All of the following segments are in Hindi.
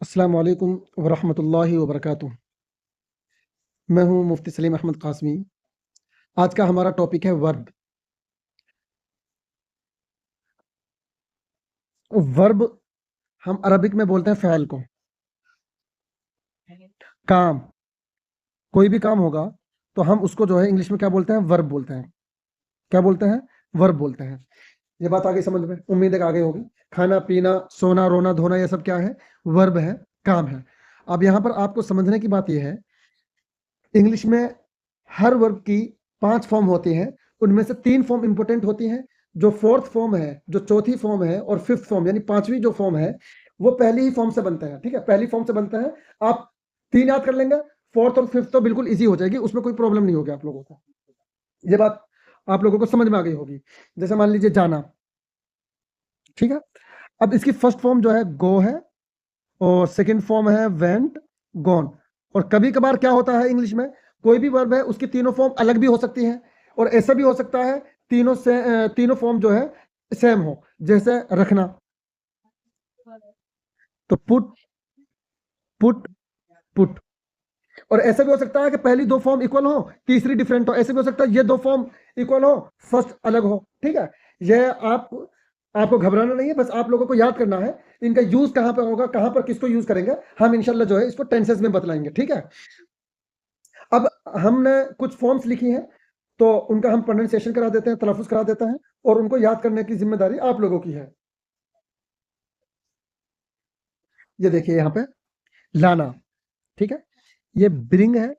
अस्सलाम वालेकुम वरहमतुल्लाहि वबरकातुह। मैं हूं मुफ्ती सलीम अहमद कासमी। आज का हमारा टॉपिक है वर्ब। वर्ब हम अरबिक में बोलते हैं फ़ैल को। काम, कोई भी काम होगा तो हम उसको जो है इंग्लिश में क्या बोलते हैं? वर्ब बोलते हैं। क्या बोलते हैं? वर्ब बोलते हैं। ये बात आ गई समझ में? उम्मीद है कि आ गई होगी। खाना पीना, सोना रोना धोना, ये सब क्या है? वर्ब है, काम है। अब यहाँ पर आपको समझने की बात यह है, इंग्लिश में हर वर्ब की 5 फॉर्म होती हैं। उनमें से 3 फॉर्म इंपॉर्टेंट होती हैं। जो 4th फॉर्म है, जो चौथी फॉर्म है और 5th फॉर्म यानी 5वीं जो फॉर्म है, वो पहली ही फॉर्म से बनता है। ठीक है? पहली फॉर्म से बनता है। आप 3 याद कर लेंगे, 4th और 5th तो बिल्कुल ईज़ी हो जाएगी, उसमें कोई प्रॉब्लम नहीं होगी आप लोगों को। ये बात आप लोगों को समझ में आ गई होगी। जैसे मान लीजिए जाना, ठीक है? अब इसकी फर्स्ट फॉर्म जो है गो है और सेकंड फॉर्म है वेंट, गॉन। और कभी-कभार क्या होता है इंग्लिश में, कोई भी वर्ब है उसकी तीनों फॉर्म अलग भी हो सकती हैं और ऐसा भी हो सकता है तीनों फॉर्म जो है सेम हो। जैसे रखना, तो पुट, पुट, पुट। और ऐसा भी हो सकता है कि पहली 2 फॉर्म इक्वल हो, तीसरी डिफरेंट हो। ऐसे भी हो सकता है ये 2 फॉर्म इक्वल हो, फर्स्ट अलग हो। ठीक है? यह आपको घबराना नहीं है, बस आप लोगों को याद करना है इनका यूज़ कहाँ पे होगा, कहाँ पर किसको यूज़ करेंगे। हम इंशाल्लाह जो है इसको टेंसेस में बतलाएँगे। ठीक है? अब हमने कुछ फॉर्म्स लिखी हैं, तो उनका हम प्रोनाउंसिएशन करा देते हैं, तलफ़्फ़ुज़ करा देते हैं और उनको याद करने की ज़िम्मेदारी आप लोगों की है। ये देखिए यहाँ पे लाना, ठीक है? ये ब्रिंग है,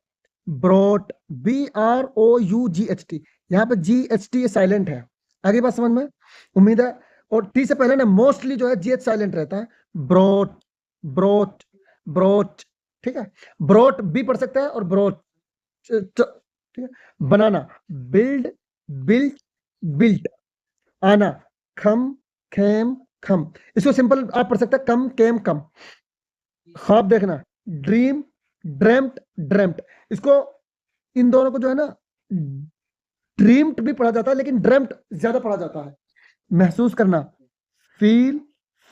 ब्रॉट, BROUGHT। यहाँ पे GHT साइलेंट है। आगे बात समझ में? उम्मीद है। और टी से पहले ना मोस्टली जो है GH साइलेंट रहता है। ब्रॉट, ब्रोट, ब्रोच, ठीक है? ब्रोट भी पढ़ सकते हैं और ब्रोच, ठीक है? बनाना, बिल्ड, बिल्ट, बिल्ट। आना, खम, खेम, खम। इसको सिंपल आप पढ़ सकते हैं कम, केम, कम। ख्वाब देखना, ड्रीम, ड्रेम्ट, ड्रेम्ट। इसको इन दोनों को जो है ना ड्रीम्ड भी पढ़ा जाता है लेकिन ड्रेम्ट ज्यादा पढ़ा जाता है। महसूस करना, फील,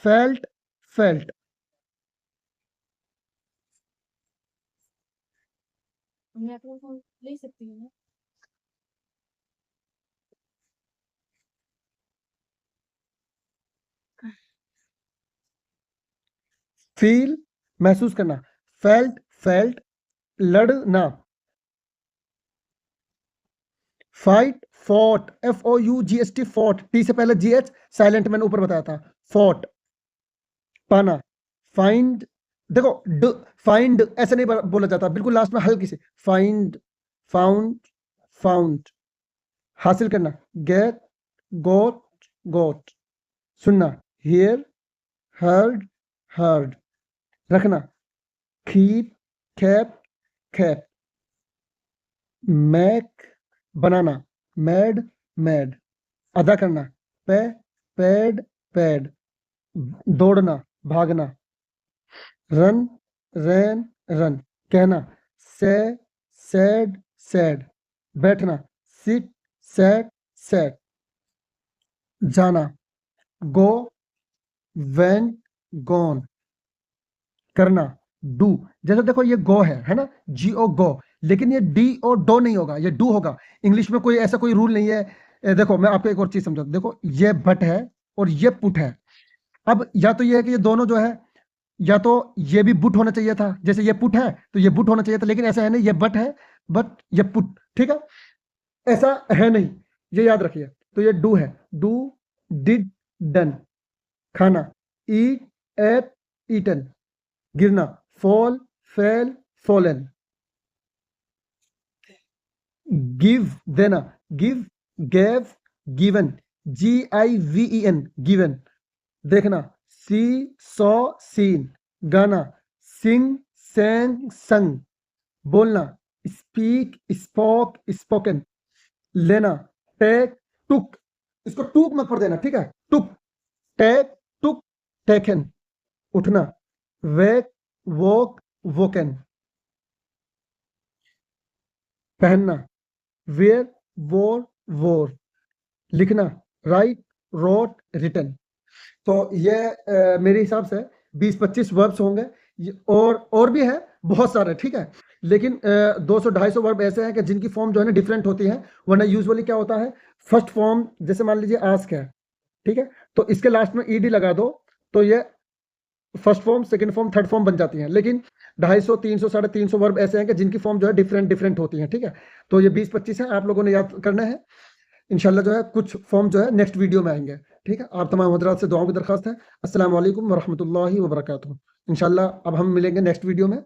फेल्ट, फेल्ट। मैं अपना फ़ोन ले सकती हूँ ना? फील, महसूस करना। फेल्ट, फेल्ट, लड़ना। Fight, fought, FOUGHT, fought. T से पहले GH साइलेंट, मैंने ऊपर बताया था। फॉट। पाना, फाइंड। देखो फाइंड ऐसे नहीं बोला जाता, बिल्कुल लास्ट में हल्की से फाइंड, फाउंड, फाउंड। हासिल करना, गेट, गोट, गोट। सुनना, हियर, हर्ड, हर्ड। रखना, कीप, कैप, कैप। मैक, बनाना, मैड, मैड। अदा करना, पे, पैड, पैड। दौड़ना, भागना, रन, रैन, रन। कहना, से, सैड, सैड। बैठना, सिट, सैट, सैट। जाना, गो, वेंट, गॉन। करना, डू। जैसे देखो ये गो है ना, GO गो, लेकिन ये DO डो नहीं होगा, ये डू होगा। इंग्लिश में कोई ऐसा कोई रूल नहीं है। देखो मैं आपको एक और चीज समझाता हूं। देखो ये बट है और ये पुट है। अब या तो ये है कि ये दोनों जो है, या तो ये भी बुट होना चाहिए था, जैसे ये पुट है तो ये बुट होना चाहिए था, लेकिन ऐसा है नहीं, ये बट है, बट ये पुट। ठीक है? ऐसा है नहीं, ये याद रखिए। तो ये डू है, डू, डिड, डन। खाना, ईट, एट, ईटन। गिरना, फॉल, फेल, फॉलन। गिव, देना, give, gave, given. GIVEN, given. देखना, सी, सॉ, सीन। गाना, सिंग, सैंग, संग। बोलना, स्पीक, स्पोक, स्पोकन। लेना, टेक, टुक। इसको टूक मत पढ़ देना, ठीक है? टुक, टेक, टुक, टेकन। उठना, वेक, वॉक, वोकन। पहनना, वेयर, वोर, वोर। लिखना, राइट, रोट, रिटन। तो ये मेरे हिसाब से 20-25 वर्ब्स होंगे। और भी है बहुत सारे, ठीक है। लेकिन 200-250 वर्ब ऐसे हैं कि जिनकी फॉर्म जो है ना डिफरेंट होती है। वरना यूजुअली क्या होता है, फर्स्ट फॉर्म जैसे मान लीजिए आस्क है, ठीक है, तो इसके लास्ट में ईडी लगा दो तो ये first form, second form, third form बन जाती हैं। लेकिन 250, 300, 350 वर्ब ऐसे हैं कि जिनकी फॉर्म जो है डिफरेंट डिफरेंट होती हैं, ठीक है। तो ये 20-25 है, आप लोगों ने याद करना है। इंशाल्लाह जो है कुछ फॉर्म जो है नेक्स्ट वीडियो में आएंगे, ठीक है। आप तमाम हजरात से दुआओं की दरखास्त है। अस्सलाम वालेकुम वरहमतुल्लाहि वबरकातुहू। इंशाल्लाह अब हम मिलेंगे नेक्स्ट वीडियो में।